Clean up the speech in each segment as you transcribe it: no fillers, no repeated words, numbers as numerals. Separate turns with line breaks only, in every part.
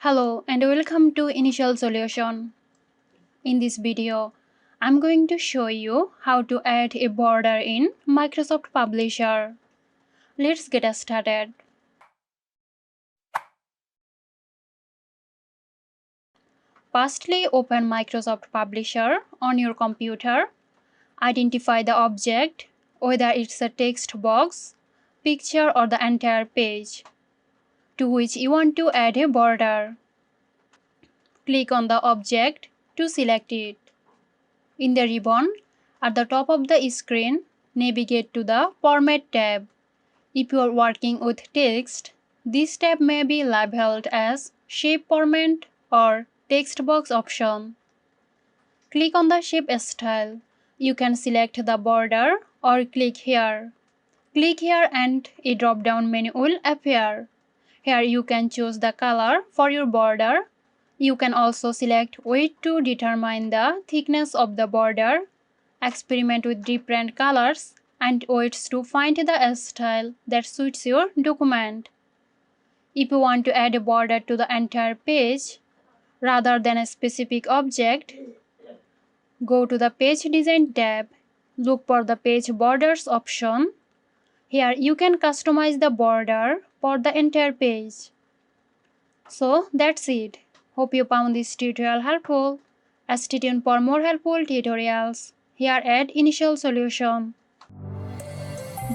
Hello and welcome to Initial Solution. In this video, I'm going to show you how to add a border in Microsoft Publisher. Let's get started. Firstly, open Microsoft Publisher on your computer. Identify the object, whether it's a text box, picture or the entire page, to which you want to add a border. Click on the object to select it. In the ribbon, at the top of the screen, navigate to the Format tab. If you are working with text, this tab may be labeled as Shape Format or Text Box option. Click on the shape style. You can select the border or click here. Click here and a drop-down menu will appear. Here you can choose the color for your border. You can also select weight to determine the thickness of the border, experiment with different colors and weights to find the style that suits your document. If you want to add a border to the entire page rather than a specific object, go to the Page Design tab. Look for the Page Borders option. Here you can customize the border for the entire page. So that's it. Hope you found this tutorial helpful. Stay tuned for more helpful tutorials here at Initial Solution.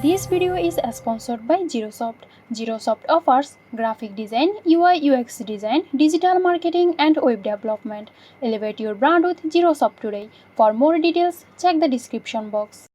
This video is sponsored by Girosoft. Girosoft offers graphic design, UI UX design, digital marketing and web development. Elevate your brand with Girosoft today. For more details, check the description box.